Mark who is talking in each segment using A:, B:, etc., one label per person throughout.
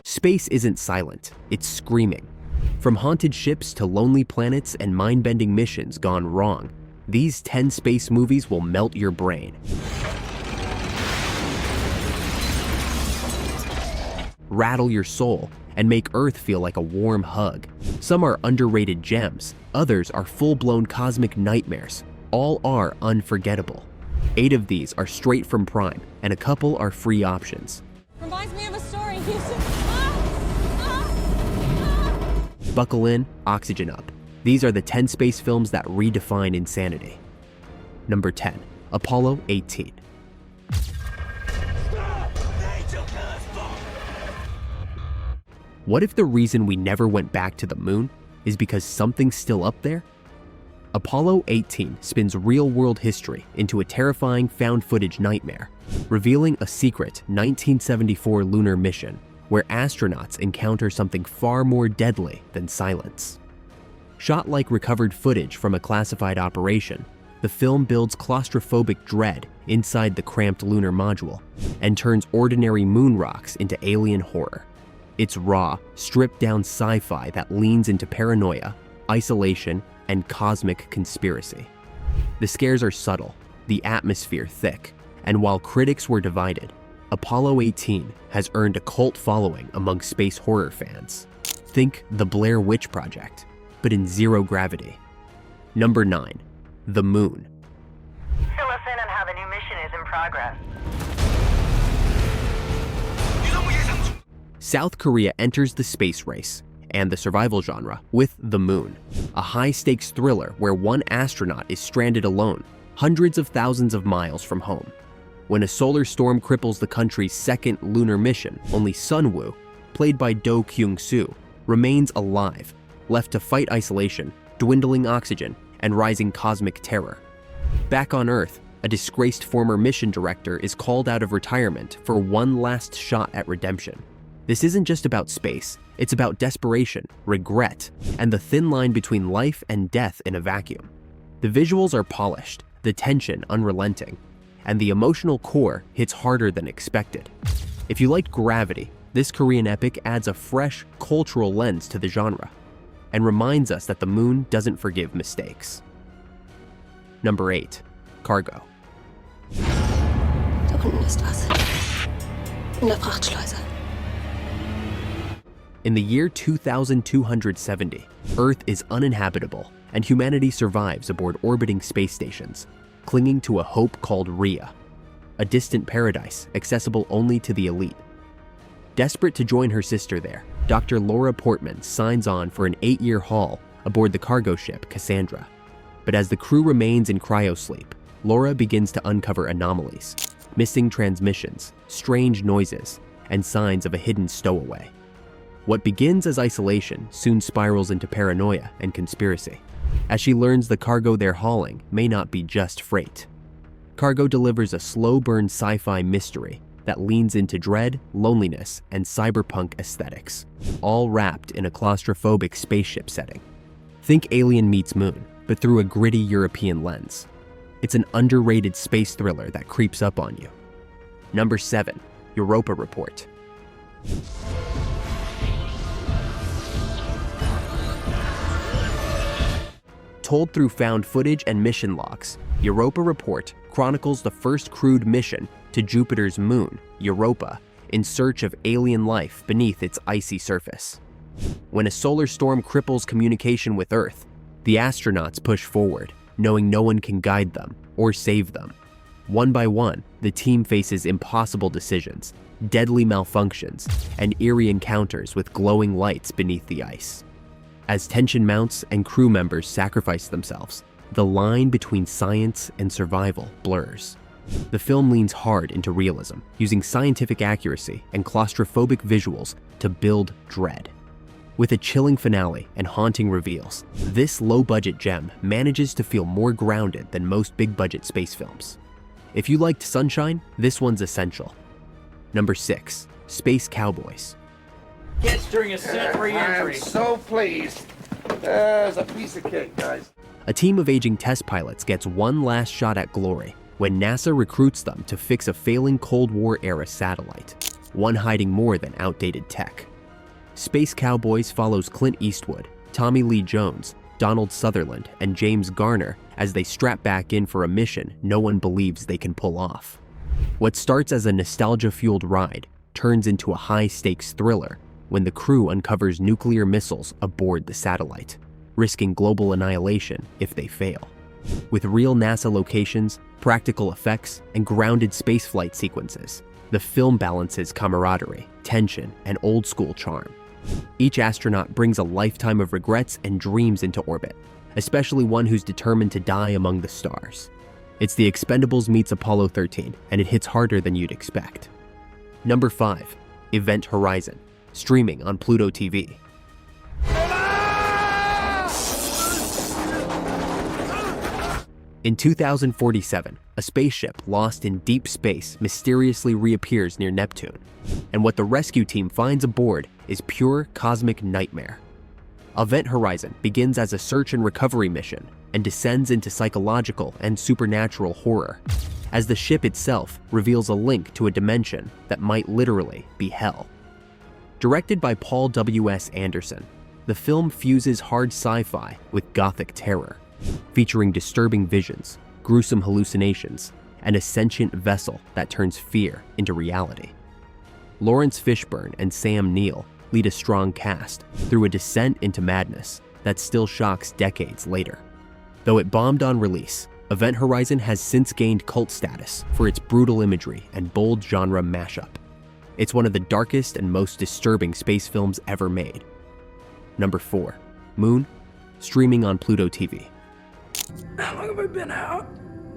A: Space isn't silent, it's screaming. From haunted ships to lonely planets and mind-bending missions gone wrong, these 10 space movies will melt your brain. Rattle your soul, and make Earth feel like a warm hug. Some are underrated gems, others are full-blown cosmic nightmares. All are unforgettable. 8 of these are straight from Prime, and a couple are free options.
B: Reminds me of a story, Houston.
A: Buckle in, oxygen up. These are the 10 space films that redefine insanity. Number 10, Apollo 18. What if the reason we never went back to the moon is because something's still up there? Apollo 18 spins real-world history into a terrifying found-footage nightmare, revealing a secret 1974 lunar mission where astronauts encounter something far more deadly than silence. Shot like recovered footage from a classified operation, the film builds claustrophobic dread inside the cramped lunar module and turns ordinary moon rocks into alien horror. It's raw, stripped-down sci-fi that leans into paranoia, isolation, and cosmic conspiracy. The scares are subtle, the atmosphere thick, and while critics were divided, Apollo 18 has earned a cult following among space horror fans. Think The Blair Witch Project, but in zero gravity. Number 9, The Moon.
C: Fill us in on how the new mission is in progress.
A: South Korea enters the space race and the survival genre with The Moon, a high-stakes thriller where one astronaut is stranded alone, hundreds of thousands of miles from home. When a solar storm cripples the country's second lunar mission, only Sunwoo, played by Do Kyung-soo, remains alive, left to fight isolation, dwindling oxygen, and rising cosmic terror. Back on Earth, a disgraced former mission director is called out of retirement for one last shot at redemption. This isn't just about space, it's about desperation, regret, and the thin line between life and death in a vacuum. The visuals are polished, the tension unrelenting, and the emotional core hits harder than expected. If you liked Gravity, this Korean epic adds a fresh, cultural lens to the genre, and reminds us that the moon doesn't forgive mistakes. Number 8, Cargo.
B: Da unten ist was. In der Frachtschleuse.
A: In the year 2270, Earth is uninhabitable, and humanity survives aboard orbiting space stations, clinging to a hope called Rhea, a distant paradise accessible only to the elite. Desperate to join her sister there, Dr. Laura Portman signs on for an 8-year haul aboard the cargo ship Cassandra. But as the crew remains in cryosleep, Laura begins to uncover anomalies, missing transmissions, strange noises, and signs of a hidden stowaway. What begins as isolation soon spirals into paranoia and conspiracy, as she learns the cargo they're hauling may not be just freight. Cargo delivers a slow-burn sci-fi mystery that leans into dread, loneliness, and cyberpunk aesthetics, all wrapped in a claustrophobic spaceship setting. Think Alien meets Moon, but through a gritty European lens. It's an underrated space thriller that creeps up on you. Number 7, Europa Report. Told through found footage and mission logs, Europa Report chronicles the first crewed mission to Jupiter's moon, Europa, in search of alien life beneath its icy surface. When a solar storm cripples communication with Earth, the astronauts push forward, knowing no one can guide them or save them. One by one, the team faces impossible decisions, deadly malfunctions, and eerie encounters with glowing lights beneath the ice. As tension mounts and crew members sacrifice themselves, the line between science and survival blurs. The film leans hard into realism, using scientific accuracy and claustrophobic visuals to build dread. With a chilling finale and haunting reveals, this low-budget gem manages to feel more grounded than most big-budget space films. If you liked Sunshine, this one's essential. Number 6, Space Cowboys.
D: Kids during a set re-entry.
E: I'm so pleased. There's a piece of cake, guys.
A: A team of aging test pilots gets one last shot at glory when NASA recruits them to fix a failing Cold War-era satellite, one hiding more than outdated tech. Space Cowboys follows Clint Eastwood, Tommy Lee Jones, Donald Sutherland, and James Garner as they strap back in for a mission no one believes they can pull off. What starts as a nostalgia-fueled ride turns into a high-stakes thriller when the crew uncovers nuclear missiles aboard the satellite, risking global annihilation if they fail. With real NASA locations, practical effects, and grounded spaceflight sequences, the film balances camaraderie, tension, and old-school charm. Each astronaut brings a lifetime of regrets and dreams into orbit, especially one who's determined to die among the stars. It's The Expendables meets Apollo 13, and it hits harder than you'd expect. Number 5. Event Horizon, streaming on Pluto TV. In 2047, a spaceship lost in deep space mysteriously reappears near Neptune, and what the rescue team finds aboard is pure cosmic nightmare. Event Horizon begins as a search and recovery mission and descends into psychological and supernatural horror, as the ship itself reveals a link to a dimension that might literally be hell. Directed by Paul W.S. Anderson, the film fuses hard sci-fi with gothic terror, featuring disturbing visions, gruesome hallucinations, and a sentient vessel that turns fear into reality. Lawrence Fishburne and Sam Neill lead a strong cast through a descent into madness that still shocks decades later. Though it bombed on release, Event Horizon has since gained cult status for its brutal imagery and bold genre mashup. It's one of the darkest and most disturbing space films ever made. Number 4. Moon, streaming on Pluto TV.
F: How long have I been out?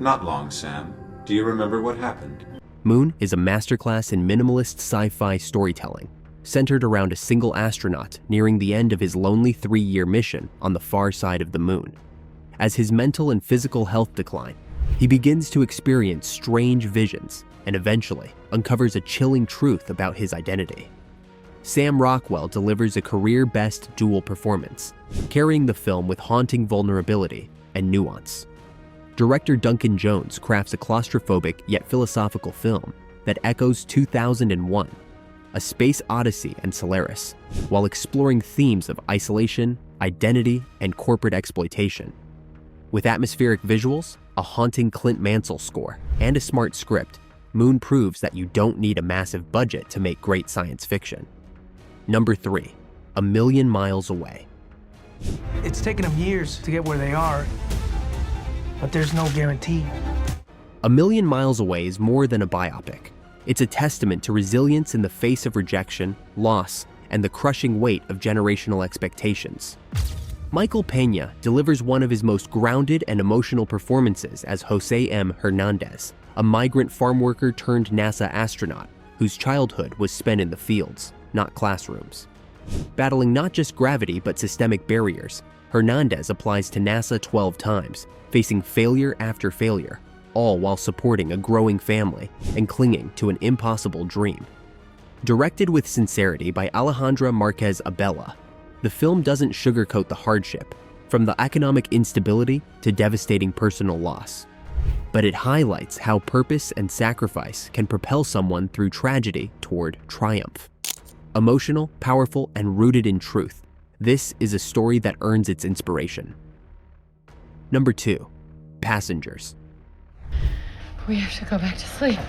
G: Not long, Sam. Do you remember what happened?
A: Moon is a masterclass in minimalist sci-fi storytelling, centered around a single astronaut nearing the end of his lonely 3-year mission on the far side of the moon. As his mental and physical health decline, he begins to experience strange visions and eventually uncovers a chilling truth about his identity. Sam Rockwell delivers a career-best dual performance, carrying the film with haunting vulnerability and nuance. Director Duncan Jones crafts a claustrophobic yet philosophical film that echoes 2001, A Space Odyssey and Solaris, while exploring themes of isolation, identity, and corporate exploitation. With atmospheric visuals, a haunting Clint Mansell score, and a smart script, Moon proves that you don't need a massive budget to make great science fiction. Number 3. A Million Miles Away.
F: It's taken them years to get where they are, but there's no guarantee.
A: A Million Miles Away is more than a biopic. It's a testament to resilience in the face of rejection, loss, and the crushing weight of generational expectations. Michael Pena delivers one of his most grounded and emotional performances as Jose M. Hernandez, a migrant farm worker turned NASA astronaut whose childhood was spent in the fields, not classrooms. Battling not just gravity but systemic barriers, Hernandez applies to NASA 12 times, facing failure after failure, all while supporting a growing family and clinging to an impossible dream. Directed with sincerity by Alejandra Marquez Abella, the film doesn't sugarcoat the hardship, from the economic instability to devastating personal loss. But it highlights how purpose and sacrifice can propel someone through tragedy toward triumph. Emotional, powerful, and rooted in truth, this is a story that earns its inspiration. Number 2. Passengers.
B: We have to go back to sleep.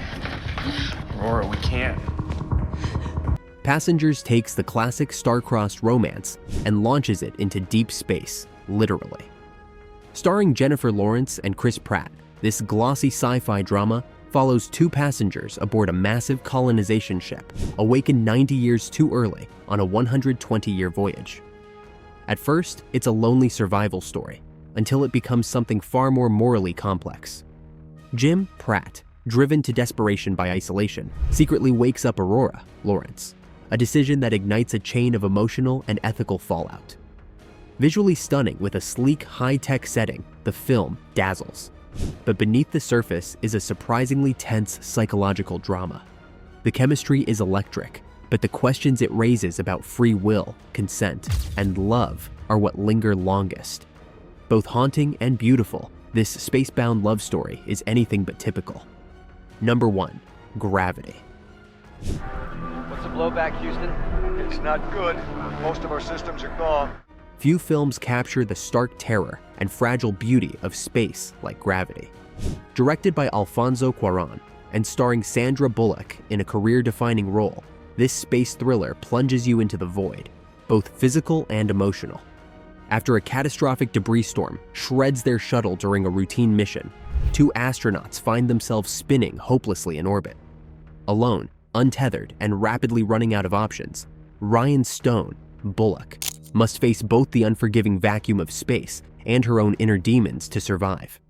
D: Aurora, we can't.
A: Passengers takes the classic star-crossed romance and launches it into deep space, literally. Starring Jennifer Lawrence and Chris Pratt, this glossy sci-fi drama follows 2 passengers aboard a massive colonization ship, awakened 90 years too early on a 120-year voyage. At first, it's a lonely survival story, until it becomes something far more morally complex. Jim Pratt, driven to desperation by isolation, secretly wakes up Aurora, Lawrence, a decision that ignites a chain of emotional and ethical fallout. Visually stunning with a sleek, high-tech setting, the film dazzles. But beneath the surface is a surprisingly tense psychological drama. The chemistry is electric, but the questions it raises about free will, consent, and love are what linger longest. Both haunting and beautiful, this space-bound love story is anything but typical. Number 1. Gravity.
H: What's the blowback, Houston? It's not good. Most of our systems are gone.
A: Few films capture the stark terror and fragile beauty of space like Gravity. Directed by Alfonso Cuarón and starring Sandra Bullock in a career-defining role, this space thriller plunges you into the void, both physical and emotional. After a catastrophic debris storm shreds their shuttle during a routine mission, two astronauts find themselves spinning hopelessly in orbit. Alone, untethered, and rapidly running out of options, Ryan Stone, Bullock, must face both the unforgiving vacuum of space and her own inner demons to survive.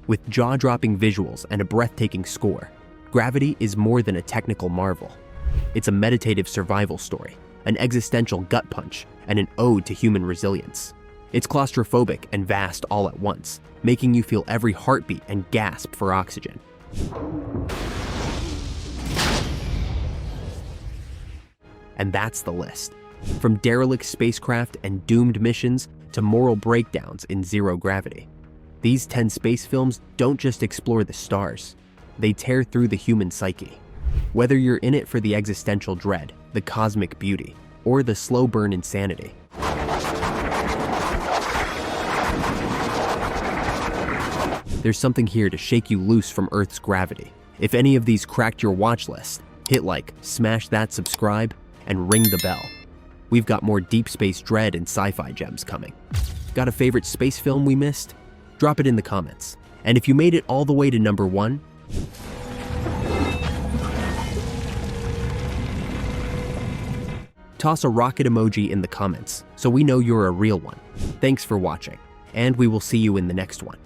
A: With jaw-dropping visuals and a breathtaking score, Gravity is more than a technical marvel. It's a meditative survival story, an existential gut punch, and an ode to human resilience. It's claustrophobic and vast all at once, making you feel every heartbeat and gasp for oxygen. And that's the list. From derelict spacecraft and doomed missions to moral breakdowns in Zero Gravity. These 10 space films don't just explore the stars, they tear through the human psyche. Whether you're in it for the existential dread, the cosmic beauty, or the slow burn insanity. There's something here to shake you loose from Earth's gravity. If any of these cracked your watch list, hit like, smash that subscribe, and ring the bell. We've got more deep space dread and sci-fi gems coming. Got a favorite space film we missed? Drop it in the comments. And if you made it all the way to number 1, toss a rocket emoji in the comments so we know you're a real one. Thanks for watching, and we will see you in the next one.